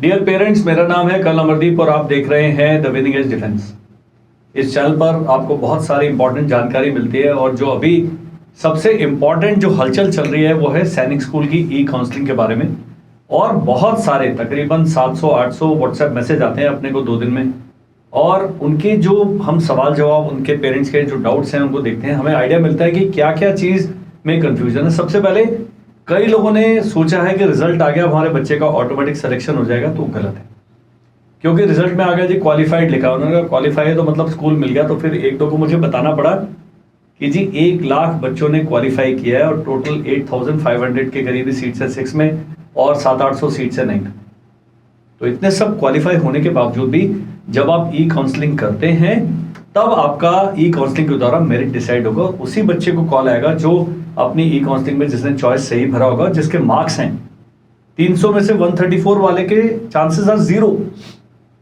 Dear parents, मेरा नाम है कर्नल अमरदीप और आप देख रहे हैं द विनिंग एज डिफेंस। इस चैनल पर आपको बहुत सारी इंपॉर्टेंट जानकारी मिलती है और जो अभी सबसे इंपॉर्टेंट जो हलचल चल रही है वो है सैनिक स्कूल की ई काउंसलिंग के बारे में। और बहुत सारे तकरीबन 700-800 व्हाट्सएप मैसेज आते हैं अपने को 2 दिन में, और उनके जो हम सवाल जवाब उनके पेरेंट्स के जो डाउट्स हैं उनको देखते हैं, हमें आइडिया मिलता है कि क्या क्या चीज़ में कंफ्यूजन है। सबसे पहले कई लोगों ने सोचा है कि रिजल्ट आ गया हमारे बच्चे का ऑटोमेटिक सिलेक्शन हो जाएगा, तो गलत है। क्योंकि रिजल्ट में आ गया जी क्वालिफाइड लिखा, उन्होंने कहा क्वालिफाई है तो मतलब स्कूल मिल गया। तो फिर एक दो को मुझे बताना पड़ा कि जी 1 लाख बच्चों ने क्वालिफाई किया है और टोटल 8500 के करीबी सीट्स है 6 में और 700-800 सीट्स है 9 में। तो इतने सब क्वालिफाई होने के बावजूद भी जब आप ई काउंसलिंग करते हैं तब आपका ई काउंसलिंग के द्वारा मेरिट डिसाइड होगा। उसी बच्चे को कॉल आएगा जो अपनी ई काउंसलिंग में जिसने चॉइस सही भरा होगा, जिसके मार्क्स हैं 300 में से 134 वाले के चांसेस आर 0,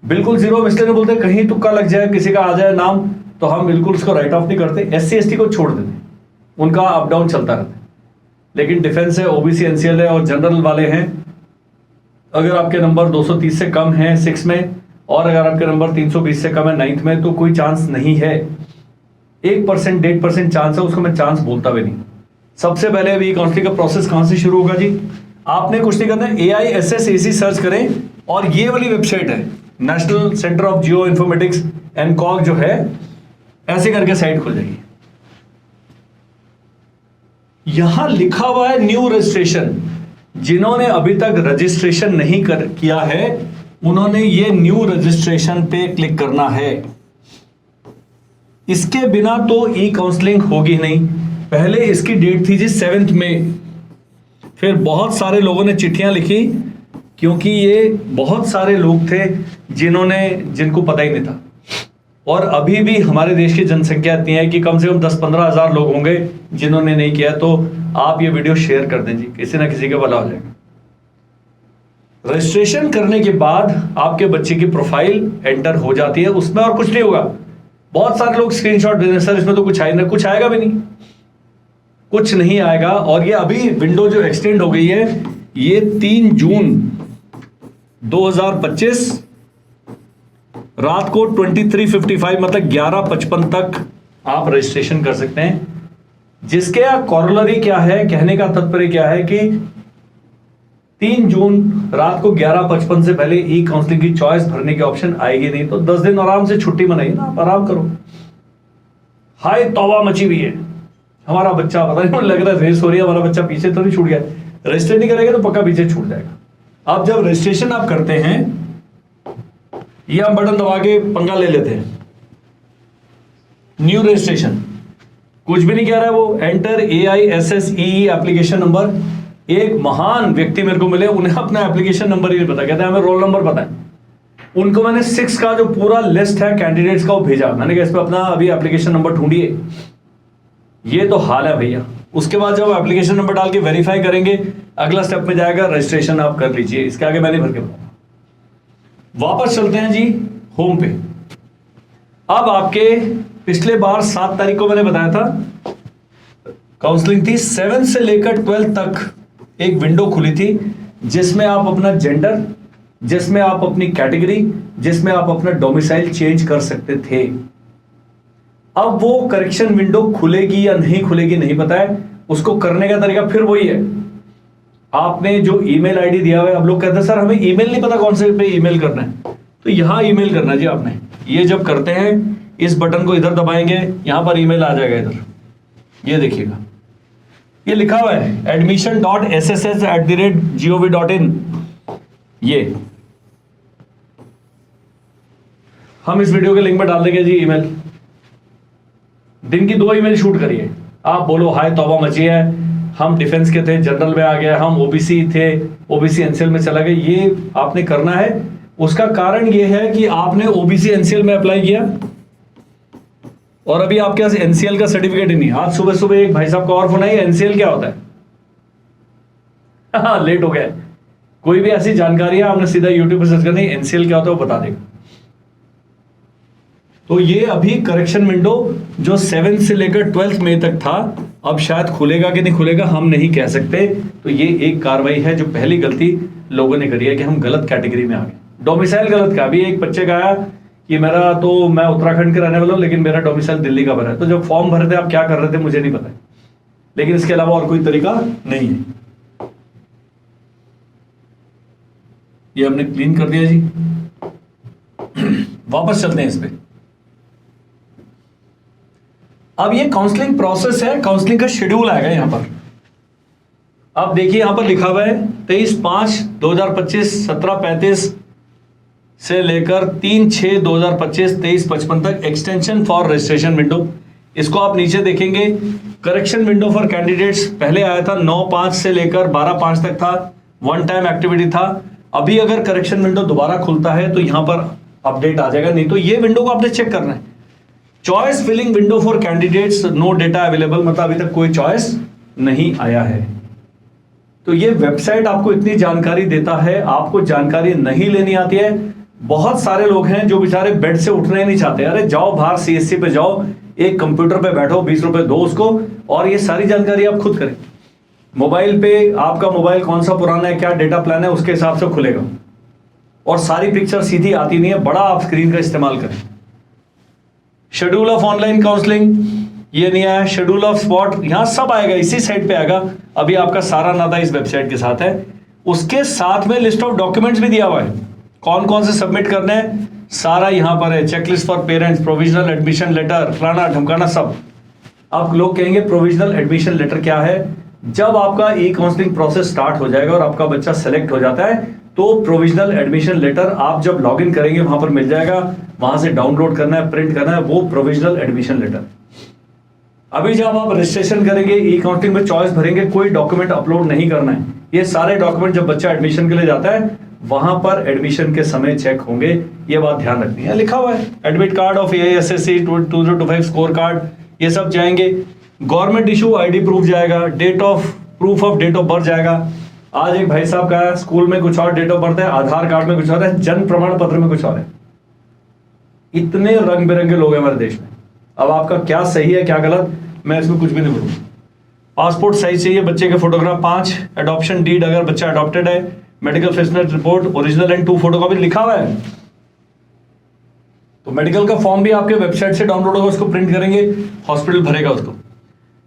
बिल्कुल 0। इसलिए नहीं बोलते कहीं तुक्का लग जाए, किसी का आ जाए नाम, तो हम बिल्कुल उसको राइट ऑफ नहीं करते। SC ST को छोड़ देते, उनका अप डाउन चलता रहता है। लेकिन डिफेंस है, OBC NCL है और जनरल वाले हैं, अगर आपके नंबर 230 से कम है 6 में और अगर आपके नंबर 320 से कम है 9th में, तो कोई चांस नहीं है। 1% 1.5% चांस है, उसको मैं चांस बोलता भी नहीं। सबसे पहले अभी काउंसलिंग का प्रोसेस कहां से शुरू होगा जी? आपने कुछ नहीं करना है, AISSAC सर्च करें और ये वाली वेबसाइट है national centre of geo informatics NCOG जो है, ऐसे करके साइट खुल जाएगी। यहां लिखा हुआ है न्यू रजिस्ट्रेशन। जिन्होंने अभी तक रजिस्ट्रेशन नहीं किया है उन्होंने ये न्यू रजिस्ट्रेशन पे क्लिक करना है। इसके बिना तो ई काउंसलिंग होगी नहीं। पहले इसकी डेट थी जी 7 मई, फिर बहुत सारे लोगों ने चिट्ठियां लिखी क्योंकि ये बहुत सारे लोग थे जिनको पता ही नहीं था। और अभी भी हमारे देश की जनसंख्या इतनी है कि कम से कम 10-15 हज़ार लोग होंगे जिन्होंने नहीं किया। तो आप ये वीडियो शेयर कर दें जी, किसी ना किसी का भला हो जाएगा। रजिस्ट्रेशन करने के बाद आपके बच्चे की प्रोफाइल एंटर हो जाती है, उसमें और कुछ नहीं होगा। बहुत सारे लोग स्क्रीनशॉट दे दें, सर इसमें तो कुछ आएगा भी नहीं, कुछ नहीं आएगा। और ये अभी विंडो जो एक्सटेंड हो गई है, ये 3 जून 2025 रात को 23:55 मतलब 11:55 तक आप रजिस्ट्रेशन कर सकते हैं। जिसके कॉरोलरी क्या है, कहने का तात्पर्य क्या है कि 3 जून रात को 11:55 से पहले ई काउंसलिंग की चॉइस भरने की ऑप्शन आएगी नहीं। तो 10 दिन आराम से छुट्टी मनाइए ना, आप आराम करो। हाय तौबा मची हुई है, हमारा बच्चा पता नहीं लग रहा है रेस हो रही है, हमारा बच्चा पीछे तो नहीं छूट गया। रजिस्टर नहीं करेंगे तो पक्का पीछे छूट जाएगा। अब जब रजिस्ट्रेशन आप करते हैं, ये हम बटन दबा के पंगा ले लेते हैं, न्यू रजिस्ट्रेशन, कुछ भी नहीं कह रहा है वो। Enter AISSEE application number. एक महान व्यक्ति मेरे को मिले, उन्हें अपना एप्लीकेशन नंबर ही नहीं पता, कहते हैं हमें रोल नंबर पता है। उनको मैंने 6 का जो पूरा लिस्ट है कैंडिडेट्स का वो भेजा, मैंने कहा इस पे अपना अभी एप्लीकेशन नंबर ढूंढिए। ये तो हाल है भैया। उसके बाद जब एप्लीकेशन नंबर डाल के वेरीफाई करेंगे, अगला स्टेप में जाएगा रजिस्ट्रेशन आप कर लीजिए। इसके आगे मैंने भर के बताया। वापस चलते हैं जी होम पे। अब आपके पिछले बार 7 तारीख को मैंने बताया था काउंसलिंग थी, 7 से लेकर 12 तक एक विंडो खुली थी जिसमें आप अपना जेंडर, जिसमें आप अपनी कैटेगरी, जिसमें आप अपना डोमिसाइल चेंज कर सकते थे। अब वो करेक्शन विंडो खुलेगी या नहीं खुलेगी नहीं पता है। उसको करने का तरीका फिर वही है, आपने जो ईमेल आईडी दिया हुआ है। अब लोग कहते हैं सर हमें ईमेल नहीं पता कौन से पे ईमेल करना है, तो यहां ईमेल करना है जी आपने। ये जब करते हैं इस बटन को इधर दबाएंगे, यहां पर ईमेल आ जाएगा इधर, ये देखिएगा, ये लिखा हुआ है admission.sss@gov.in। ये हम इस वीडियो के लिंक में डाल देंगे जी ईमेल। दिन की 2 ईमेल शूट करिए, आप बोलो हाय तौबा मची है, हम डिफेंस के थे, जनरल में आ गए, हम OBC थे, OBC NCL में चला गए। ये आपने करना है। उसका कारण ये है कि आपने OBC NCL में अप्लाई किया और अभी आपके पास NCL का सर्टिफिकेट ही नहीं। आज सुबह सुबह एक भाई साहब का और फोन आई, NCL क्या होता है? हाँ, लेट हो गया। कोई भी ऐसी जानकारी है आपने सीधा YouTube पर सर्च करनी, NCL क्या होता है वो बता देगा। तो ये अभी करेक्शन विंडो जो 7 से लेकर 12 मई तक था, अब शायद खुलेगा कि नहीं खुलेगा हम नहीं कह सकते। तो ये एक कार्रवाई है जो पहली गलती लोगों ने करी है कि हम गलत कैटेगरी में आ गए। डोमिसाइल गलत का अभी एक बच्चे का आया कि मेरा तो मैं उत्तराखंड के रहने वाला हूं लेकिन मेरा डोमिसाइल दिल्ली का भरा है। तो जब फॉर्म भरे थे आप क्या कर रहे थे मुझे नहीं पता, लेकिन इसके अलावा और कोई तरीका नहीं है। ये हमने क्लीन कर दिया जी। वापस चलते हैं इस पे। अब ये काउंसलिंग प्रोसेस है, काउंसलिंग का शेड्यूल आएगा यहां पर। अब देखिए यहां पर लिखा हुआ है 23/5/2025 17:35 से लेकर 3/6/2025 23:55 तक एक्सटेंशन फॉर रजिस्ट्रेशन विंडो। इसको आप नीचे देखेंगे करेक्शन विंडो फॉर कैंडिडेट्स पहले आया था 9/5 से लेकर 12/5 तक था, वन टाइम एक्टिविटी था। अभी अगर करेक्शन विंडो दोबारा खुलता है तो यहां पर अपडेट आ जाएगा, नहीं तो ये विंडो को आपने चेक करना है। Choice filling window for candidates no data available, मतलब अभी तक कोई चॉइस नहीं आया है। तो ये वेबसाइट आपको इतनी जानकारी देता है, आपको जानकारी नहीं लेनी आती है। बहुत सारे लोग हैं जो बेचारे बेड से उठना ही नहीं चाहते। अरे जाओ बाहर सीएससी पे जाओ, एक कंप्यूटर पे बैठो, 20 रुपए दो उसको और ये सारी जानकारी आप खुद करें। मोबाइल पे आपका मोबाइल कौन सा पुराना है, क्या डेटा प्लान है, उसके हिसाब से खुलेगा और सारी पिक्चर सीधी आती नहीं है। बड़ा आप स्क्रीन का इस्तेमाल करें। शेड्यूल ऑफ ऑनलाइन काउंसलिंग ये नहीं आया, शेड्यूल ऑफ स्पॉट यहां सब आएगा, इसी साइट पे आएगा। अभी आपका सारा नाता इस वेबसाइट के साथ है। उसके साथ में लिस्ट ऑफ डॉक्यूमेंट्स भी दिया हुआ है, कौन कौन से सबमिट करने हैं सारा यहां पर है। Checklist for parents, provisional admission letter, फलाना ढमकाना सब। अब लोग कहेंगे प्रोविजनल एडमिशन लेटर क्या है? जब आपका ई काउंसलिंग प्रोसेस स्टार्ट हो जाएगा और आपका बच्चा सेलेक्ट हो जाता है तो प्रोविजनल एडमिशन लेटर आप जब लॉगिन करेंगे वहां पर मिल जाएगा, वहां से डाउनलोड करना है, प्रिंट करना है, वो प्रोविजनल एडमिशन लेटर। अभी जब आप रजिस्ट्रेशन करेंगे ई काउंसलिंग में चॉइस भरेंगे, कोई डॉक्यूमेंट अपलोड नहीं करना है। ये सारे डॉक्यूमेंट जब बच्चा एडमिशन के लिए जाता है वहां पर एडमिशन के समय चेक होंगे, ये बात ध्यान रखनी है। लिखा हुआ है admit card of AISSC 2025 score card, ये सब जाएंगे। गवर्नमेंट इशू आईडी प्रूफ जाएगा, proof of date of birth जाएगा। आज एक भाई साहब का स्कूल में कुछ और डेट ऑफ बर्थ है, आधार कार्ड में कुछ और है, जन्म प्रमाण पत्र में कुछ और है। इतने रंग बिरंगे लोग हैं हमारे देश में। अब आपका क्या सही है क्या गलत, मैं इसमें कुछ भी नहीं बोलूंगा। पासपोर्ट साइज चाहिए बच्चे के फोटोग्राफ 5, एडॉप्शन डीड अगर बच्चा अडॉप्टेड है, medical fitness report original and 2 photocopy लिखा हुआ है। तो मेडिकल का फॉर्म भी आपके वेबसाइट से डाउनलोड होगा, उसको प्रिंट करेंगे, हॉस्पिटल भरेगा उसको।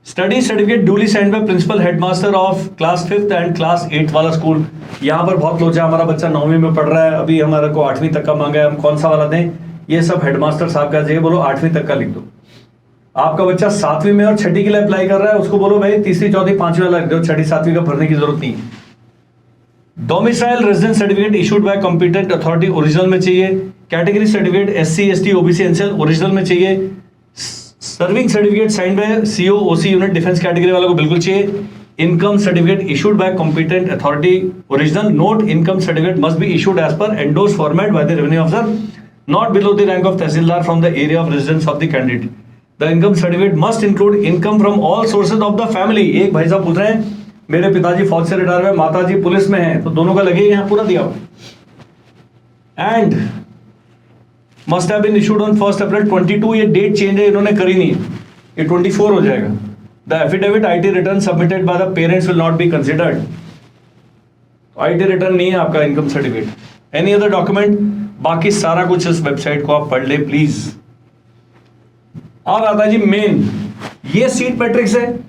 Study certificate duly signed by principal headmaster of class 5th and class 8th वाला स्कूल। यहाँ पर बहुत लोग, हमारा बच्चा 9वीं में पढ़ रहा है, अभी हमारे को 8वीं तक का मांगा है, हम कौन सा वाला दें? ये सब हेडमास्टर साहब का चाहिए, बोलो 8वीं तक का लिख दो। आपका बच्चा 7वीं में और 6ठी के लिए अप्लाई कर रहा है, उसको बोलो भाई 3री 4th 5वीं वाला लिख दो, 6ठी 7वीं का भरने की जरूरत नहीं है। Domicile residence certificate issued by competent authority original में चाहिए। Category certificate SC ST OBC NCL original में चाहिए। Serving certificate signed by CO OC unit defence category वालों को बिल्कुल चाहिए। Income certificate issued by competent authority original. Note income certificate must be issued as per endorse format by the revenue officer not below the rank of tehsildar from the area of residence of the candidate. The income certificate must include income from all sources of the family. एक भाई साहब पूछ रहे हैं मेरे पिताजी फौज से रिटायर हुए, माताजी पुलिस में हैं, तो दोनों का लगे, यहाँ पूरा दिया हुआ। And must have been issued on 1 April 22। ये डेट चेंज है, इन्होंने करी नहीं है, ये 24 हो जाएगा। The affidavit IT return submitted by the parents will not be considered. IT return नहीं है आपका income certificate. Any other document, बाकी सारा कुछ इस वेबसाइट को आप पढ़ ले प्लीज। और आता है जी मेन, ये सीट मैट्रिक्स है।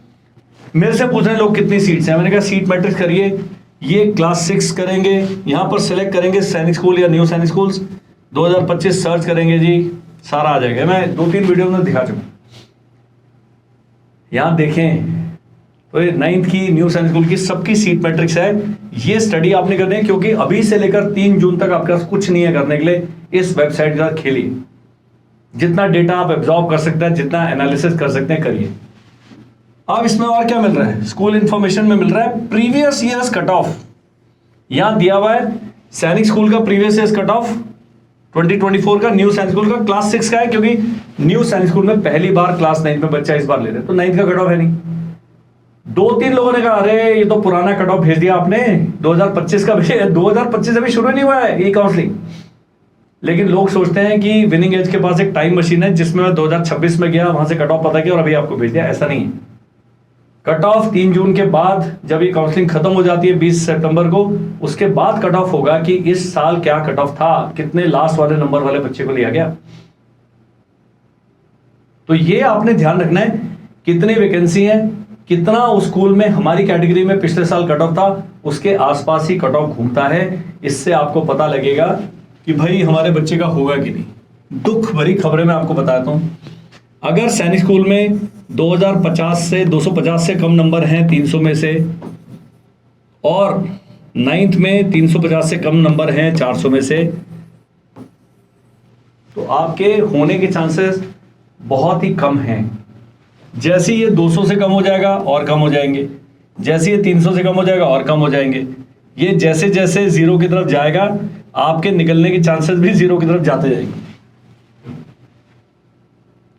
मेरे से पूछ रहे हैं लोग कितनी सीट्स हैं, मैंने कहा सीट मैट्रिक्स करिए। ये क्लास 6 करेंगे, यहां पर सिलेक्ट करेंगे सैनिक स्कूल या न्यू सैनिक स्कूल्स 2025 सर्च करेंगे जी, सारा आ जाएगा। मैं 2-3 वीडियो में दिखा चुका। यहां देखें तो ये 9th की न्यू सैनिक स्कूल की सबकी सीट मैट्रिक्स है। ये स्टडी आपने करनी है क्योंकि अभी से लेकर 3 जून तक आपके पास कुछ नहीं है करने के लिए। इस वेबसाइट के साथ खेलिए, जितना डेटा आप एब्जॉर्ब कर सकते हैं, जितना एनालिसिस कर सकते हैं करिए। अब इसमें और क्या मिल रहा है? स्कूल इंफॉर्मेशन में मिल रहा है प्रीवियस ईयर्स कट ऑफ। यहां दिया हुआ है सैनिक स्कूल का प्रीवियस ईयर्स कट ऑफ 2024 का, न्यू सैनिक स्कूल का क्लास 6 का है, क्योंकि न्यू सैनिक स्कूल में पहली बार क्लास 9 में बच्चा इस बार ले रहे हैं, तो 9th का कट ऑफ है नहीं। 2-3 लोगों ने कहा अरे ये तो पुराना कट ऑफ भेज दिया आपने, 2025 का। 2025 अभी शुरू नहीं हुआ है ई काउंसलिंग। लेकिन लोग सोचते हैं कि विनिंग एज के पास एक टाइम मशीन है जिसमें मैं 2026 में गया, वहां से कट ऑफ पता किया और अभी आपको भेज दिया। ऐसा नहीं है। कट ऑफ 3 जून के बाद जब ये काउंसलिंग खत्म हो जाती है 20 सितंबर को, उसके बाद कट ऑफ होगा कि इस साल क्या कट ऑफ था, कितने लास्ट वाले नंबर वाले बच्चे को लिया गया। तो ये आपने ध्यान रखना है, कितनी वैकेंसी है, कितना उस स्कूल में हमारी कैटेगरी में पिछले साल कट ऑफ था, उसके आसपास ही कट ऑफ घूमता है। इससे आपको पता लगेगा कि भाई हमारे बच्चे का होगा कि नहीं। दुख भरी खबरें मैं आपको बताता हूं, अगर सैनिक स्कूल में 250 से कम नंबर हैं 300 में से, और 9th में 350 से कम नंबर हैं 400 में से, तो आपके होने के चांसेस बहुत ही कम हैं। जैसे ये 200 से कम हो जाएगा और कम हो जाएंगे, जैसे ये 300 से कम हो जाएगा और कम हो जाएंगे। ये जैसे जैसे जीरो की तरफ जाएगा, आपके निकलने के चांसेस भी जीरो की तरफ जाते जाएंगे।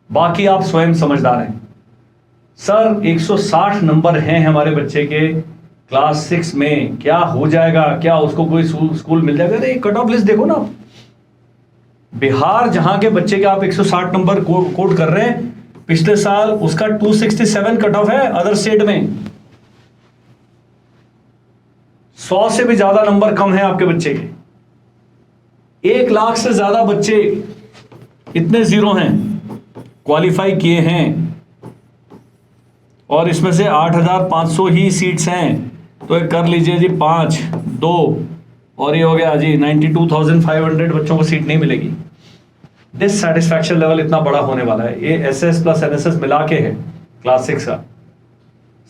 बाकी आप स्वयं समझदार हैं। सर 160 नंबर हैं हमारे बच्चे के क्लास 6 में, क्या हो जाएगा, क्या उसको कोई स्कूल मिल जाएगा? अरे कट ऑफ लिस्ट देखो ना, बिहार जहां के बच्चे के आप 160 नंबर कोट कर रहे हैं, पिछले साल उसका 267 कट ऑफ है अदर स्टेट में। 100 से भी ज्यादा नंबर कम है आपके बच्चे के। 1 लाख से ज्यादा बच्चे इतने जीरो हैं, क्वालिफाई किए हैं, और इसमें से 8,500 ही सीट्स हैं। तो एक कर लीजिए जी 5, 2 और ये हो गया जी 92,500 बच्चों को सीट नहीं मिलेगी। डिससैटिस्फैक्शन लेवल इतना बड़ा होने वाला है। ये SS प्लस NSS मिला के है क्लास 6 का।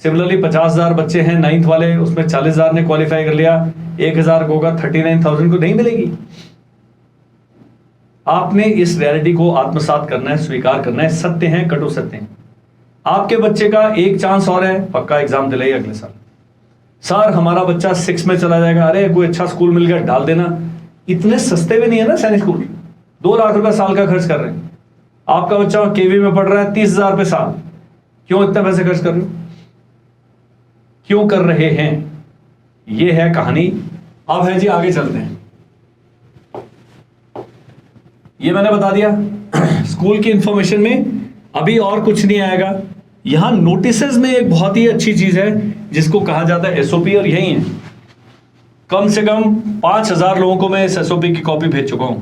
सिमिलरली 50,000 बच्चे हैं 9th वाले, उसमें 40,000 ने क्वालिफाई कर लिया, 1,000 को होगा, 39,000 को नहीं मिलेगी। आपने इस रियलिटी को आत्मसात करना है, स्वीकार करना है। सत्य है, कटु सत्य है। आपके बच्चे का एक चांस और है, पक्का एग्जाम दिलाइए अगले साल। सर हमारा बच्चा 6 में चला जाएगा, अरे कोई अच्छा स्कूल मिल गया डाल देना। इतने सस्ते भी नहीं है ना सैनिक स्कूल, 2 लाख रुपए साल का खर्च कर रहे हैं। आपका बच्चा KV में पढ़ रहा है 30,000 रुपए साल, क्यों इतना पैसे खर्च कर रहे हो? क्यों कर रहे हैं? ये है कहानी। अब है जी, आगे चलते हैं। ये मैंने बता दिया स्कूल की इंफॉर्मेशन में, अभी और कुछ नहीं आएगा। यहां नोटिसेस में एक बहुत ही अच्छी चीज है जिसको कहा जाता है SOP, और यही है। कम से कम 5,000 लोगों को मैं इस SOP की कॉपी भेज चुका हूं।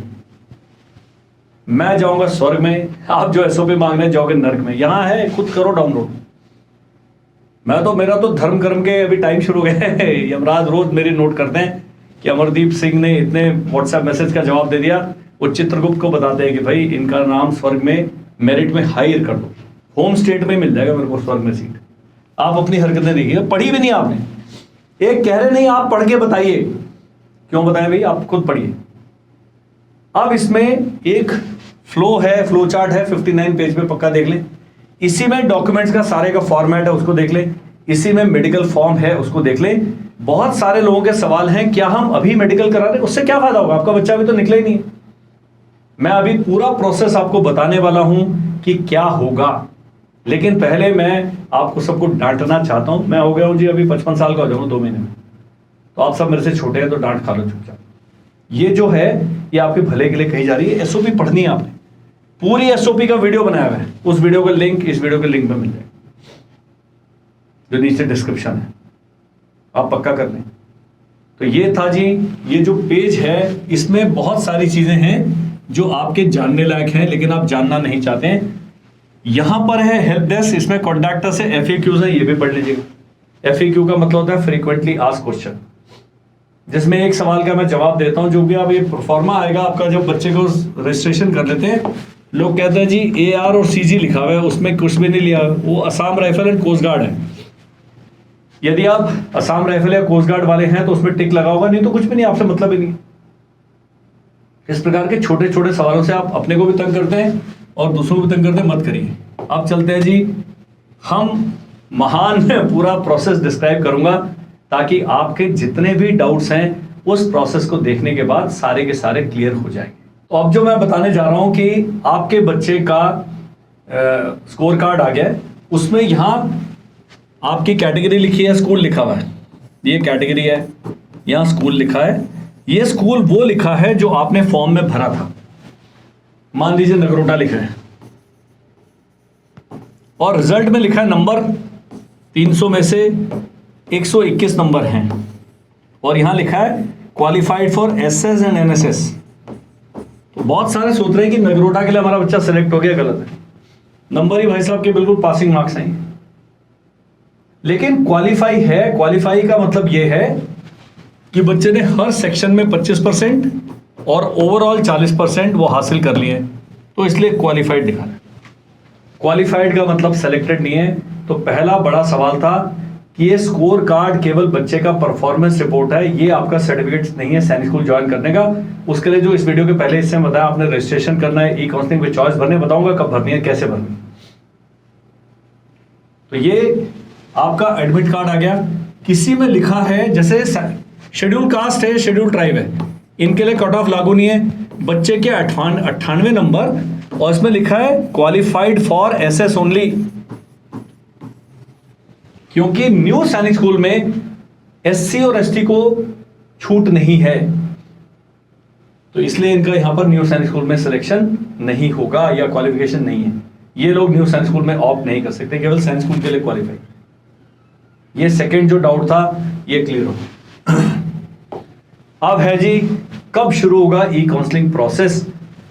मैं जाऊंगा स्वर्ग में, आप जो SOP मांगने जाओगे नर्क में। यहां है, खुद करो डाउनलोड। मेरा तो धर्म कर्म के अभी टाइम शुरू हो गए। यमराज रोज मेरी नोट करते हैं कि अमरदीप सिंह ने इतने व्हाट्सएप मैसेज का जवाब दे दिया। वो चित्रगुप्त को बताते हैं कि भाई इनका नाम स्वर्ग में मेरिट में हायर कर दो, होम स्टेट में मिल जाएगा मेरे को स्वर्ग में सीट। आप अपनी हरकतें देखिएगा, पढ़ी भी नहीं आपने। एक कह रहे नहीं, आप पढ़ के बताइए। क्यों बताएं भाई, आप खुद पढ़िए। अब इसमें एक फ्लो है, फ्लो चार्ट है 59 पेज पे, पक्का देख लें। इसी में डॉक्यूमेंट्स का सारे का फॉर्मेट है, उसको देख लें। इसी में मेडिकल फॉर्म है, उसको देख लें। बहुत सारे लोगों के सवाल हैं, क्या हम अभी मेडिकल करा रहे हैं, उससे क्या फायदा होगा? आपका बच्चा अभी तो निकला ही नहीं। मैं अभी पूरा प्रोसेस आपको बताने वाला हूं कि क्या होगा, लेकिन पहले मैं आपको सबको डांटना चाहता हूं। मैं हो गया हूं जी अभी 55 साल का हो जाऊंगा 2 महीने में, तो आप सब मेरे से छोटे हैं, तो डांट खा लो चुपचाप। ये जो है ये आपके भले के लिए कही जा रही है। SOP पढ़नी है आपने, पूरी SOP का वीडियो बनाया हुआ है। उस वीडियो का लिंक इस वीडियो के लिंक में मिल जाएगा, जो नीचे डिस्क्रिप्शन है, आप पक्का कर लें। तो ये था जी, ये जो पेज है इसमें बहुत सारी चीजें हैं जो आपके जानने लायक हैं, लेकिन आप जानना नहीं चाहते हैं। यहां पर है हेल्प डेस्क, इसमें कॉन्टैक्ट से FAQs है, ये भी पढ़ लीजिएगा। FAQ का मतलब होता है फ्रीक्वेंटली आस्क्ड क्वेश्चन, जिसमें एक सवाल का मैं जवाब देता हूं। जो भी आप ये प्रोफार्मा आएगा आपका, जब बच्चे को रजिस्ट्रेशन कर लेते हैं, लोग कहते हैं जी AR और CG लिखा हुआ है, उसमें कुछ भी नहीं लिया। वो Assam rifle and coast guard है। यदि आप असम राइफल या कोस्ट गार्ड वाले हैं तो उसमें टिक लगा होगा, नहीं तो कुछ भी नहीं, आपसे मतलब ही नहीं। इस प्रकार के छोटे छोटे सवालों से आप अपने को भी तंग करते हैं और दूसरों को भी तंग करते हैं, मत करिए। अब चलते हैं जी, हम महान पूरा प्रोसेस डिस्क्राइब करूंगा ताकि आपके जितने भी डाउट्स हैं उस प्रोसेस को देखने के बाद सारे के सारे क्लियर हो जाएंगे। तो अब जो मैं बताने जा रहा हूं कि आपके बच्चे का स्कोर कार्ड आ गया है, उसमें यहां आपकी कैटेगरी लिखी है, स्कूल लिखा हुआ है। ये कैटेगरी है, यहां स्कूल लिखा है। ये स्कूल वो लिखा है जो आपने फॉर्म में भरा था। मान लीजिए नगरोटा लिखा है, और रिजल्ट में लिखा है नंबर 300 में से 121 नंबर हैं और यहां लिखा है qualified for SS and NSS. तो बहुत सारे सोच रहे हैं कि नगरोटा के लिए हमारा बच्चा सिलेक्ट हो गया, गलत है। नंबर ही भाई साहब के बिल्कुल पासिंग मार्क्स हैं, लेकिन क्वालिफाई है। क्वालिफाई का मतलब यह है कि बच्चे ने हर सेक्शन में 25% और ओवरऑल 40% वो हासिल कर लिए, तो इसलिए क्वालिफाइड दिखा रहा है। क्वालिफाइड का मतलब सेलेक्टेड नहीं है। तो पहला बड़ा सवाल था कि ये स्कोर कार्ड केवल बच्चे का परफॉर्मेंस रिपोर्ट है, ये आपका सर्टिफिकेट नहीं है सैनिक स्कूल ज्वाइन करने का। उसके लिए जो इस वीडियो के पहले हिस्से में बताया, आपने रजिस्ट्रेशन करना है, ई काउंसलिंग विद चॉइस भरने, बताऊंगा कब भरनी है, कैसे भरनी है। तो ये आपका एडमिट कार्ड आ गया। किसी में लिखा है जैसे शेड्यूल कास्ट है, शेड्यूल ट्राइब है, इनके लिए कट ऑफ लागू नहीं है। बच्चे के 98 नंबर और इसमें लिखा है क्वालिफाइड फॉर एसएस ओनली, क्योंकि न्यू सैनिक स्कूल में एससी और एसटी को छूट नहीं है, तो इसलिए इनका यहां पर न्यू सैनिक स्कूल में सिलेक्शन नहीं होगा या क्वालिफिकेशन नहीं है। ये लोग न्यू सैनिक स्कूल में ऑप्ट नहीं कर सकते, केवल सैनिक स्कूल के लिए क्वालिफाई। ये सेकंड जो डाउट था ये क्लियर हो। अब है जी कब शुरू होगा ई काउंसलिंग प्रोसेस।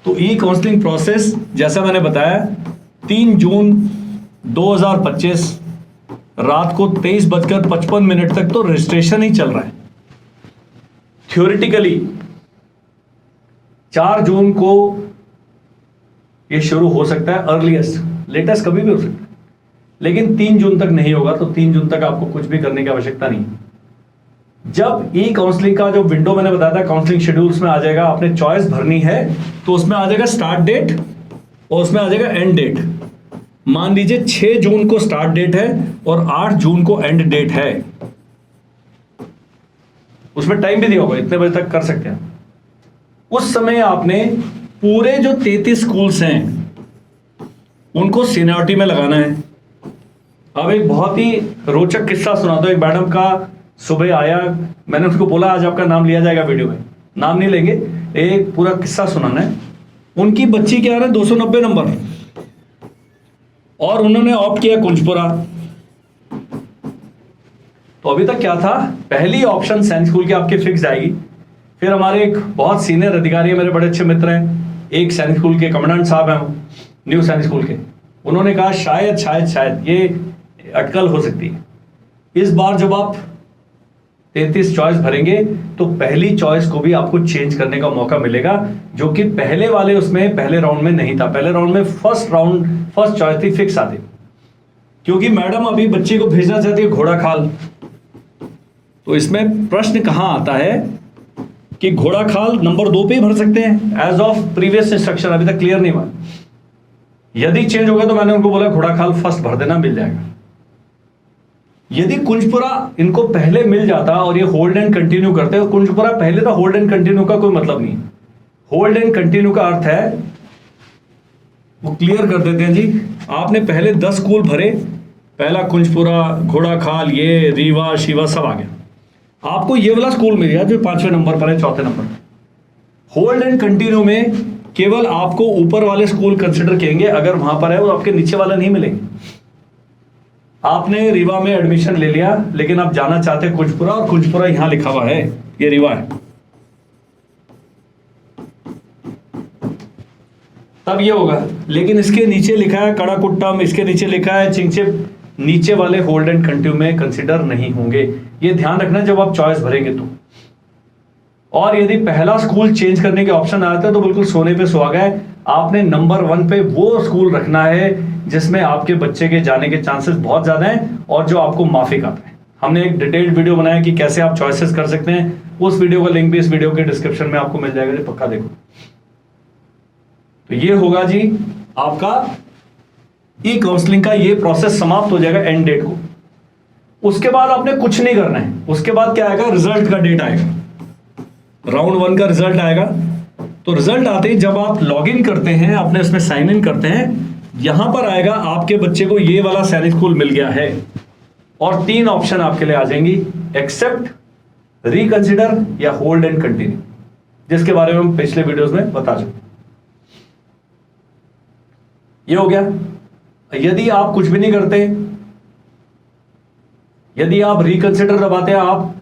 तो ई काउंसलिंग प्रोसेस जैसा मैंने बताया 3 जून 2025 रात को 23:55 तक तो रजिस्ट्रेशन ही चल रहा है। थ्योरेटिकली 4 जून को ये शुरू हो सकता है, अर्लीस्ट, लेटेस्ट कभी भी हो सकता है, लेकिन 3 जून तक नहीं होगा। तो 3 जून तक आपको कुछ भी करने की आवश्यकता नहीं। जब ई काउंसलिंग का जो विंडो मैंने बताया था काउंसलिंग शेड्यूल्स में आ जाएगा, आपने चॉइस भरनी है तो उसमें आ जाएगा स्टार्ट डेट और उसमें आ जाएगा एंड डेट। मान लीजिए 6 जून को स्टार्ट डेट है और 8 जून को एंड डेट है, उसमें टाइम भी दिया होगा, इतने बजे तक कर सकते हैं। उस समय आपने पूरे जो 33 स्कूल्स हैं उनको सीनियरिटी में लगाना है। अब एक बहुत ही रोचक किस्सा सुना दो। एक मैडम का सुबह आया, मैंने उसको बोला आज आपका नाम लिया जाएगा वीडियो में, नाम नहीं लेंगे, एक पूरा किस्सा सुनाना है। उनकी बच्ची के आ रहे 290 नंबर और उन्होंने ऑप्ट किया कुंजपुरा। तो अभी तक क्या था, पहली ऑप्शन सैनिक स्कूल की आपकी फिक्स आएगी। फिर हमारे एक बहुत सीनियर अधिकारी है, मेरे बड़े अच्छे मित्र हैं, एक सैनिक स्कूल के कमांडेंट साहब हैं न्यू सैनिक स्कूल के, उन्होंने कहा शायद ये अटकल हो सकती है। इस बार जब आप 33 चॉइस भरेंगे तो पहली चॉइस को भी आपको चेंज करने का मौका मिलेगा, जो कि पहले वाले उसमें पहले राउंड में नहीं था। पहले राउंड में फर्स्ट चॉइस थी, फिक्स आती। क्योंकि मैडम अभी बच्चे को भेजना चाहती है घोड़ाखाल, तो इसमें प्रश्न कहां आता है कि घोड़ाखाल नंबर 2 पे ही भर सकते हैं एज ऑफ प्रीवियस इंस्ट्रक्शन, अभी तक क्लियर नहीं हुआ। यदि चेंज हो गया तो मैंने उनको बोला घोड़ाखाल फर्स्ट भर देना, मिल जाएगा। यदि कुंजपुरा इनको पहले मिल जाता और ये होल्ड एंड कंटिन्यू करते, और कुंजपुरा पहले था, होल्ड एंड कंटिन्यू का कोई मतलब नहीं। होल्ड एंड कंटिन्यू का अर्थ है, वो क्लियर कर देते हैं जी, आपने पहले 10 स्कूल भरे, पहला कुंजपुरा, घोड़ाखाल, ये रीवा, शिवा सब आ गया, आपको ये वाला स्कूल मिल गया जो 5वें नंबर पर है, 4थे नंबर पर। होल्ड एंड कंटिन्यू में केवल आपको ऊपर वाले स्कूल कंसिडर करेंगे, अगर वहां पर है, वो आपके नीचे वाले नहीं मिलेंगे। आपने रीवा में एडमिशन ले लिया, लेकिन आप जाना चाहते हैं कुंजपुरा, और कुंजपुरा यहां लिखा हुआ है, ये रीवा है, तब ये होगा। लेकिन इसके नीचे लिखा है कड़ाकुट्टम, इसके नीचे लिखा है चिंगचिप, नीचे वाले होल्ड एंड कंटिन्यू में कंसिडर नहीं होंगे। ये ध्यान रखना जब आप चॉइस भरेंगे तो। और यदि पहला स्कूल चेंज करने के ऑप्शन आता है तो बिल्कुल सोने पे सुहागा है, आपने नंबर 1 पे वो स्कूल रखना है जिसमें आपके बच्चे के जाने के चांसेस बहुत ज्यादा हैं और जो आपको माफिक आता है। हमने एक डिटेल्ड वीडियो बनाया कि कैसे आप चॉइसेस कर सकते हैं, उस वीडियो का लिंक भी इस वीडियो के डिस्क्रिप्शन में आपको मिल जाएगा जी, पक्का देखो। तो ये होगा जी आपका ई काउंसलिंग का ये प्रोसेस समाप्त हो जाएगा एंड डेट को। उसके बाद आपने कुछ नहीं करना है। उसके बाद क्या आएगा, रिजल्ट का डेट आएगा, राउंड 1 का रिजल्ट आएगा। तो रिजल्ट आते ही जब आप लॉग इन करते हैं, अपने उसमें साइन इन करते हैं, यहां पर आएगा आपके बच्चे को ये वाला सैनिक स्कूल मिल गया है, और 3 ऑप्शन आपके लिए आ जाएंगी, एक्सेप्ट, रिकंसिडर या होल्ड एंड कंटिन्यू, जिसके बारे में हम पिछले वीडियोस में बता चुके। ये हो गया। यदि आप कुछ भी नहीं करते, यदि आप रिकंसिडर दबाते हैं, आप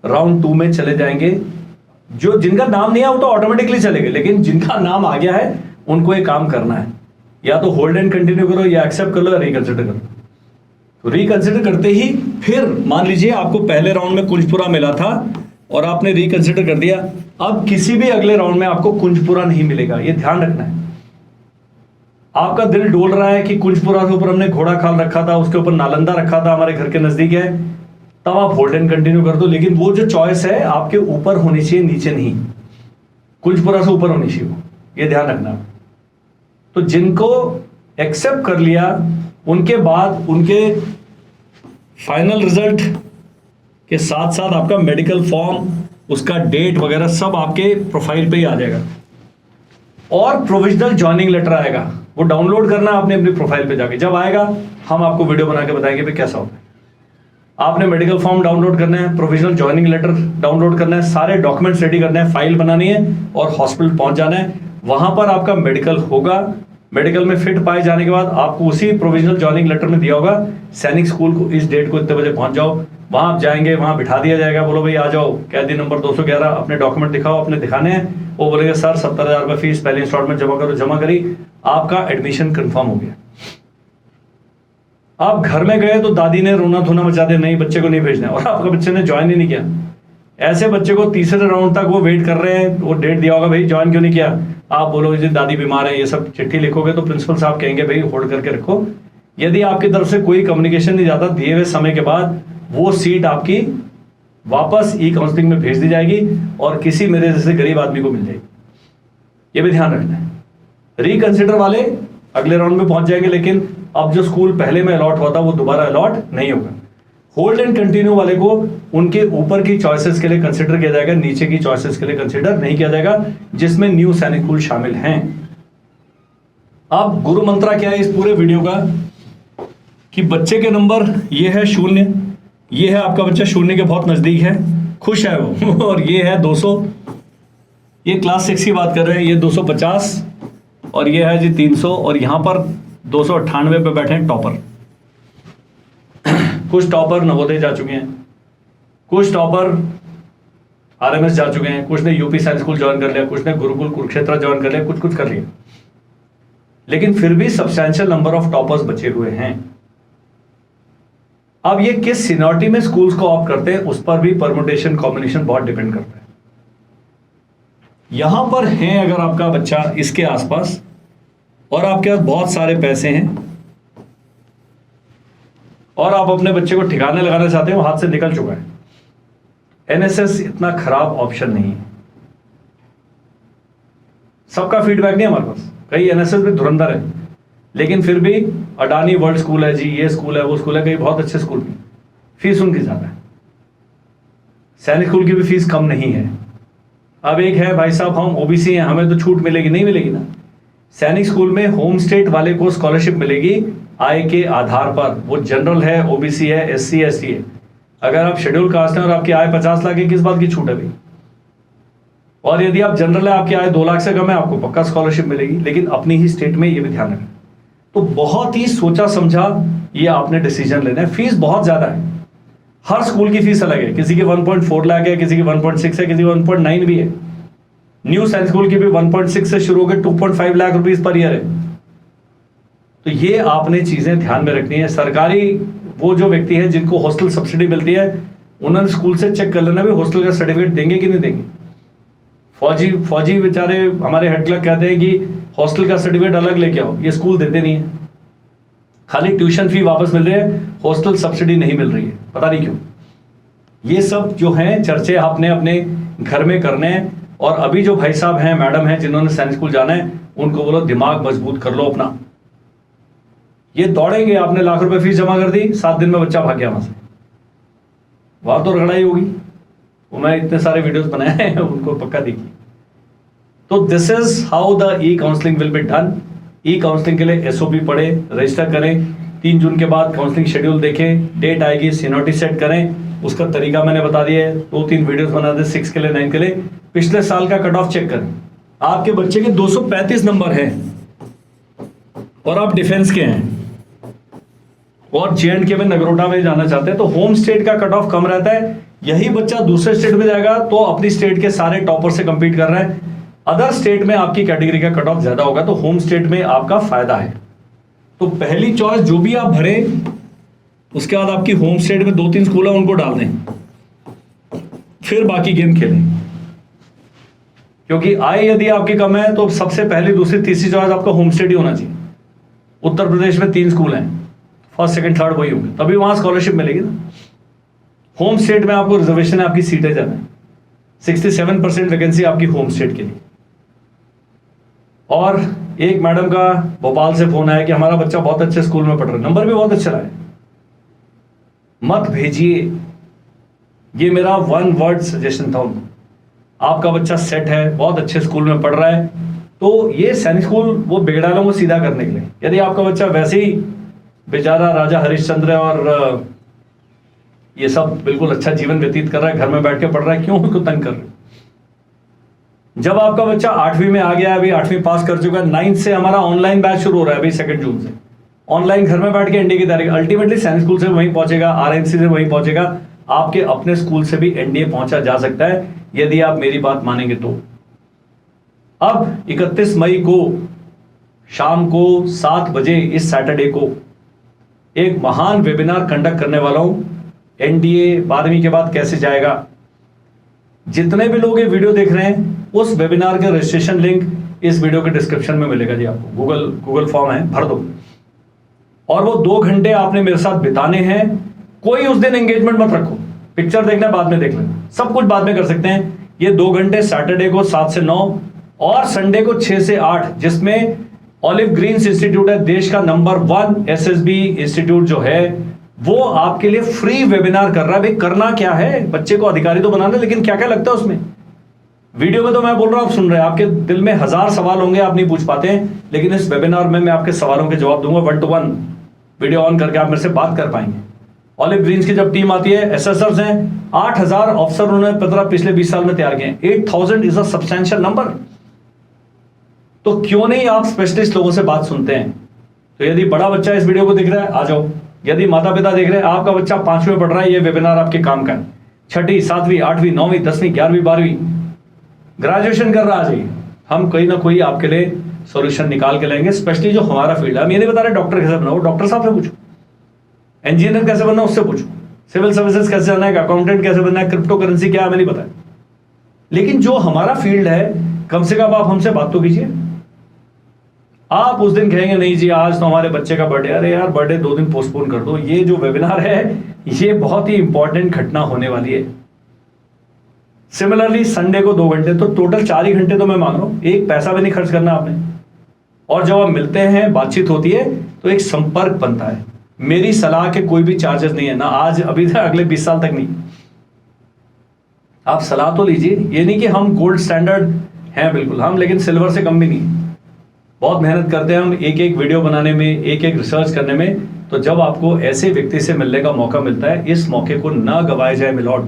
राउंड 2 में चले जाएंगे। जो जिनका नाम नहीं है वो तो ऑटोमेटिकली चलेंगे, लेकिन जिनका नाम आ गया है उनको ये काम करना है, या तो होल्ड एंड कंटिन्यू करो, या एक्सेप्ट कर लो, या रिकंसिडर करो। तो रिकंसिडर करते ही फिर मान लीजिए आपको पहले राउंड में कुंजपुरा मिला था और आपने रिकंसिडर कर दिया, अब किसी भी अगले राउंड में आपको कुंजपुरा नहीं मिलेगा, ये ध्यान रखना है। आपका दिल डोल रहा है कि कुंजपुरा के ऊपर हमने घोड़ा खाल रखा था, उसके ऊपर नालंदा रखा था, हमारे घर के नजदीक है, तब आप होल्ड एंड कंटिन्यू कर दो। लेकिन वो जो चॉइस है आपके ऊपर होनी चाहिए, नीचे नहीं। कुंजपुरा से ऊपर होनी चाहिए, ये ध्यान रखना। तो जिनको एक्सेप्ट कर लिया, उनके बाद उनके फाइनल रिजल्ट के साथ साथ आपका मेडिकल फॉर्म, उसका डेट वगैरह सब आपके प्रोफाइल पे ही आ जाएगा। और प्रोविजनल ज्वाइनिंग लेटर आएगा, वो डाउनलोड करना आपने अपनी प्रोफाइल पे जाके। जब आएगा हम आपको वीडियो बना के बताएंगे भाई कैसा होता है। आपने मेडिकल फॉर्म डाउनलोड करना है, प्रोविजनल ज्वाइनिंग लेटर डाउनलोड करना है, सारे डॉक्यूमेंट्स रेडी करने हैं, फाइल बनानी है और हॉस्पिटल पहुंच जाना है। वहां पर आपका मेडिकल होगा। मेडिकल में फिट पाए जाने के बाद आपको उसी प्रोविजनल ज्वाइनिंग लेटर में दिया होगा सैनिक स्कूल को इस डेट को इतने बजे पहुंच जाओ। वहां आप जाएंगे, वहां बिठा दिया जाएगा, बोलो भाई आ जाओ, कैदी नंबर 211, अपने डॉक्यूमेंट दिखाओ, अपने दिखाने हैं। वो बोलेंगे सर 70,000 रुपये फीस, पहले इंस्टॉलमेंट जमा करो, जमा करी, आपका एडमिशन कंफर्म हो गया। आप घर में गए तो दादी ने रोना धोना मचा दिया, नहीं बच्चे को नहीं भेजना, और आपका बच्चे ने ज्वाइन ही नहीं किया। ऐसे बच्चे को तीसरे राउंड तक वो वेट कर रहे हैं, वो डेट दिया होगा भाई ज्वाइन क्यों नहीं किया। आप बोलोगे जी दादी बीमार है, ये सब चिट्ठी लिखोगे तो प्रिंसिपल साहब कहेंगे भाई होल्ड करके रखो। यदि आपकी तरफ से कोई कम्युनिकेशन नहीं जाता दिए हुए समय के बाद, वो सीट आपकी वापस ई काउंसलिंग में भेज दी जाएगी और किसी मेरे जैसे गरीब आदमी को मिल जाएगी। ये भी ध्यान रखना है। रिकंसिडर वाले अगले राउंड में पहुंच जाएंगे, लेकिन अब जो स्कूल पहले में अलॉट हुआ था वो दोबारा अलॉट नहीं होगा। होल्ड एंड कंटिन्यू वाले को उनके ऊपर की चॉइसेस के लिए कंसिडर किया जाएगा, नीचे की चॉइसेस के लिए कंसिडर नहीं किया जाएगा, जिसमें न्यू सैनिक स्कूल शामिल हैं। अब गुरु मंत्रा क्या है इस पूरे वीडियो का, कि बच्चे के नंबर ये है 0, ये है आपका बच्चा 0 के बहुत नजदीक है, खुश है वो और ये है 200, ये क्लास 6 की बात कर रहे हैं, ये 250 और ये है जी 300, और यहां पर 298 पे बैठे हैं टॉपर। कुछ टॉपर नवोदय जा चुके हैं, कुछ टॉपर आरएमएस जा चुके हैं, कुछ ने यूपी साइंस स्कूल ज्वाइन कर लिया, कुछ ने गुरुकुल कुरुक्षेत्र ज्वाइन कर लिया, कुछ कर लिया, लेकिन फिर भी सब्सटैंशियल नंबर ऑफ टॉपर्स बचे हुए हैं। अब ये किस सीनियरिटी में स्कूल्स को ऑप्ट करते हैं उस पर भी परमुटेशन कॉम्बिनेशन बहुत डिपेंड करता है। यहां पर है अगर आपका बच्चा इसके आसपास और आपके पास बहुत सारे पैसे हैं और आप अपने बच्चे को ठिकाने लगाना चाहते हैं, वो हाथ से निकल चुका है, एनएसएस इतना खराब ऑप्शन नहीं है। सबका फीडबैक नहीं हमारे पास, कई एनएसएस भी धुरंधर है, लेकिन फिर भी अडानी वर्ल्ड स्कूल है जी, ये स्कूल है वो स्कूल है, कई बहुत अच्छे स्कूल भी फीस उनकी ज्यादा है, सैनिक स्कूल की भी फीस कम नहीं है। अब एक है भाई साहब हम ओबीसी हैं, हमें तो छूट मिलेगी, नहीं मिलेगी ना। सैनिक स्कूल में होम स्टेट वाले को स्कॉलरशिप मिलेगी आय के आधार पर, वो जनरल है, ओबीसी है, एससी एसटी है। अगर आप शेड्यूल कास्ट हैं और आपकी आय 50 लाख है, किस बात की छूट है भाई। और यदि आप जनरल है, आपकी आय 2 लाख से कम है, आपको पक्का स्कॉलरशिप मिलेगी, लेकिन अपनी ही स्टेट में, ये भी ध्यान रखें। तो बहुत ही सोचा समझा ये आपने डिसीजन लेना है। फीस बहुत ज्यादा है, हर स्कूल की फीस अलग है, किसी की 1.4 लाख है, किसी की 1.6 है, किसी की 1.9 भी है। न्यू साइंस स्कूल की भी 1.6 से शुरू होकर 2.5 लाख रुपीस पर ईयर है। तो ये आपने चीजें ध्यान में रखनी है। सरकारी वो जो व्यक्ति है जिनको हॉस्टल सब्सिडी मिलती है, उन्होंने स्कूल से चेक कर लेना भी हॉस्टल का सर्टिफिकेट देंगे कि नहीं देंगे। फौजी बेचारे हमारे हेड क्लर्क कहते हैं कि हॉस्टल का सर्टिफिकेट अलग लेके आओ, ये स्कूल देते नहीं है, खाली ट्यूशन फी वापस मिल रही है, हॉस्टल सब्सिडी नहीं मिल रही है, पता नहीं क्यों। ये सब जो हैं चर्चे आपने अपने घर में करने हैं। और अभी जो भाई साहब हैं, मैडम हैं, जिन्होंने सैनिक स्कूल जाना है, उनको बोलो दिमाग मजबूत कर लो अपना। ये दौड़ेंगे, आपने लाख रुपए फीस जमा कर दी, 7 दिन में बच्चा भाग गया वहां से, वहां तो रगड़ाई होगी। वो मैं इतने सारे वीडियोस बनाए हैं, उनको पक्का देखिए। तो this is how the E counselling will be done. E counselling के लिए एसओपी पढ़े, रजिस्टर करें, 3 जून के बाद काउंसलिंग शेड्यूल देखें, डेट आएगी, सीनियरिटी सेट करें, उसका तरीका मैंने बता दिया है। 2-3 वीडियोस बना दे 6 के लिए, 9 के लिए। पिछले साल का कट ऑफ चेक करें, आपके बच्चे के 235 नंबर है और आप डिफेंस के हैं, और J&K में नगरोटा में जाना चाहते हैं तो होम स्टेट का कट ऑफ कम रहता है। यही बच्चा दूसरे स्टेट में जाएगा तो अपनी स्टेट के सारे टॉपर से कंपीट कर रहा है, अदर स्टेट में आपकी कैटेगरी का कट ऑफ ज्यादा होगा, तो होम स्टेट में आपका फायदा है। तो पहली चॉइस जो भी आप भरे, उसके बाद आपकी होम स्टेट में 2-3 स्कूल है उनको डाल दें, फिर बाकी गेम खेलें। क्योंकि आय यदि आपकी कम है तो सबसे पहली, दूसरी, तीसरी चॉइस आपका होम स्टेट ही होना चाहिए। उत्तर प्रदेश में 3 स्कूल हैं, फर्स्ट सेकंड थर्ड वही होंगे, तभी वहां स्कॉलरशिप मिलेगी ना। होम स्टेट में आपको रिजर्वेशन है, आपकी सीटें ज्यादा है, 67% वैकेंसी आपकी होम स्टेट के लिए। और एक मैडम का भोपाल से फोन आया कि हमारा बच्चा बहुत अच्छे स्कूल में पढ़ रहा है, नंबर भी बहुत अच्छा लाया। मत भेजिए, ये मेरा 1 वर्ड सजेशन था उनको। आपका बच्चा सेट है, बहुत अच्छे स्कूल में पढ़ रहा है, तो ये सैनिक स्कूल वो बिगड़ालों को सीधा करने के लिए। यदि आपका बच्चा वैसे ही बेचारा राजा हरिश्चंद्र है और ये सब बिल्कुल अच्छा जीवन व्यतीत कर रहा है, घर में बैठ के पढ़ रहा है, क्यों उसको तंग कर रहे हो? जब आपका बच्चा 8वीं में आ गया है, अभी 8वीं पास कर चुका है, 9th से हमारा ऑनलाइन बैच शुरू हो रहा है अभी 2 जून से। ऑनलाइन घर में बैठ के एनडीए की तैयारी, अल्टीमेटली सैनिक स्कूल से वहीं पहुंचेगा, आरएनसी से वहीं पहुंचेगा, आपके अपने स्कूल से भी एनडीए पहुंचा जा सकता है यदि आप मेरी बात मानेंगे तो। अब 31 मई को शाम को 7 बजे इस सैटरडे को एक महान वेबिनार कंडक्ट करने वाला हूं, एनडीए 12वीं के बाद कैसे जाएगा। जितने भी लोग ये वीडियो देख रहे हैं, उस वेबिनार का रजिस्ट्रेशन लिंक इस वीडियो के डिस्क्रिप्शन में मिलेगा जी। आपको गूगल फॉर्म है, भर दो। और वो 2 घंटे आपने मेरे साथ बिताने हैं। कोई उस दिन एंगेजमेंट मत रखो, पिक्चर देखना बाद में देख लेना, सब कुछ बाद में कर सकते हैं। ये 2 घंटे सैटरडे को 7 से 9 और संडे को 6 से 8, जिसमें ऑलिव ग्रीन्स इंस्टीट्यूट है, देश का नंबर 1 एसएसबी इंस्टीट्यूट जो है, वो आपके लिए फ्री वेबिनार कर रहा है। भाई करना क्या है, बच्चे को अधिकारी तो बनाना, लेकिन क्या क्या लगता है उसमें। वीडियो में तो मैं बोल रहा हूं, आप सुन रहे हैं, आपके दिल में 1000 सवाल होंगे, आप नहीं पूछ पाते हैं, लेकिन इस वेबिनार में मैं आपके सवालों के जवाब दूंगा 1 to 1। वीडियो ऑन करके आप मेरे से बात कर पाएंगे। ऑलिव ग्रीन्स की जब टीम आती है, एसएसर्स हैं, 8000 ऑफिसर उन्होंने पिछले 20 साल में तैयार किए। 8000 इज अ सब्सटैंशियल नंबर। तो क्यों नहीं आप स्पेशलिस्ट लोगों से बात सुनते हैं। तो यदि बड़ा बच्चा इस वीडियो को देख रहा है, आ जाओ। यदि माता पिता देख रहे हैं, आपका बच्चा 5वीं में पढ़ रहा है, ये वेबिनार आपके काम का है। 6ठी, 7वीं, 8वीं, 9वीं, 10वीं, 11वीं, 12वीं, ग्रेजुएशन कर रहा, आ जाइए। हम कोई ना कोई आपके लिए सॉल्यूशन निकाल के लाएंगे, स्पेशली जो हमारा फील्ड है। हम ये नहीं बता रहे डॉक्टर कैसे बनना, वो डॉक्टर साहब से पूछो। इंजीनियर कैसे बनना, उससे पूछो। सिविल सर्विसेज कैसे जाना है, अकाउंटेंट कैसे बनना है, क्रिप्टो करेंसी क्या है, हमें नहीं पता है। लेकिन जो हमारा फील्ड है, कम से कम आप हमसे बात तो कीजिए। आप उस दिन कहेंगे नहीं जी आज तो हमारे बच्चे का बर्थडे, अरे यार बर्थडे 2 दिन पोस्टपोन कर दो। ये जो वेबिनार है, ये बहुत ही इंपॉर्टेंट घटना होने वाली है। सिमिलरली संडे को 2 घंटे, तो टोटल 4 ही घंटे तो मैं मांग रहा हूं, एक पैसा भी नहीं खर्च करना आपने। और जब आप मिलते हैं, बातचीत होती है, तो एक संपर्क बनता है। मेरी सलाह के कोई भी चार्जेस नहीं है, ना आज, अभी तक, अगले 20 साल तक नहीं। आप सलाह तो लीजिए। ये नहीं कि हम गोल्ड स्टैंडर्ड हैं बिल्कुल, हम लेकिन सिल्वर से कम भी नहीं। बहुत मेहनत करते हैं हम एक एक वीडियो बनाने में, एक एक रिसर्च करने में। तो जब आपको ऐसे व्यक्ति से मिलने का मौका मिलता है, इस मौके को ना गवाया जाए milord.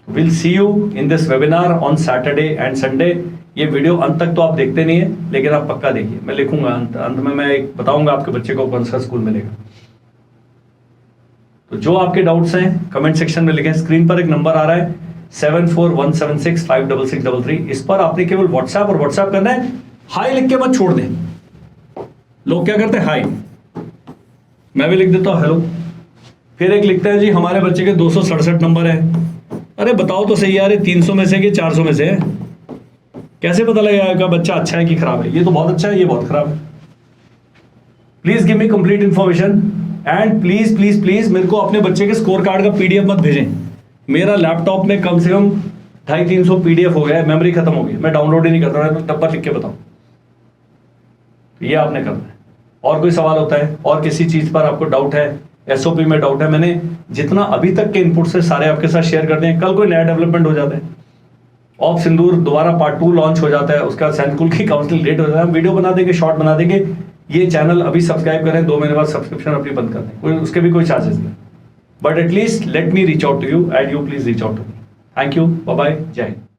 Will see you in this webinar on Saturday and Sunday. ये वीडियो अंत तक तो आप देखते नहीं है, लेकिन आप पक्का देखिए, मैं लिखूंगा अंत में मैं एक बताऊंगा आपके बच्चे को कौन सा स्कूल मिलेगा। तो जो आपके डाउट्स हैं कमेंट सेक्शन में लिखें। स्क्रीन पर एक नंबर आ रहा है 7417656633। इस पर आपने केवल व्हाट्सएप और व्हाट्सएप करना है। हाई लिख के मत छोड़ दें। लोग क्या करते हैं, हाई, मैं भी लिख देता हूं हेलो, फिर एक लिखते हैं जी हमारे बच्चे के 267 नंबर है। अरे बताओ तो सही यार, 300 में से कि 400 में से है, कैसे पता लगेगा बच्चा अच्छा है कि खराब है। ये तो बहुत अच्छा है, ये बहुत खराब है। Please give me complete information and please please please मेरे को अपने बच्चे के स्कोर कार्ड का पीडीएफ मत भेजें। मेरा लैपटॉप में कम से कम 250-300 पीडीएफ हो गया, मेमोरी खत्म हो गई, मैं डाउनलोड ही नहीं करता, तो डब्बा लिख के बताऊं। ये आपने करना है। और कोई सवाल होता है, और किसी चीज पर आपको डाउट है, एसओपी में डाउट है, मैंने जितना अभी तक के इनपुट से सारे आपके साथ शेयर कर दें। कल कोई नया डेवलपमेंट हो जाता है, ऑफ सिंदूर दोबारा पार्ट 2 लॉन्च हो जाता है, उसका सैनिक स्कूल की काउंसलिंग लेट हो जाता है, हम वीडियो बना देंगे, शॉर्ट बना देंगे। ये चैनल अभी सब्सक्राइब करें, 2 महीने बाद सब्सक्रिप्शन अपनी बंद कर दें, कोई उसके भी कोई चार्जेस नहीं। But at least let me reach out to you and you please reach out to me. Thank you, bye bye, Jai Hind.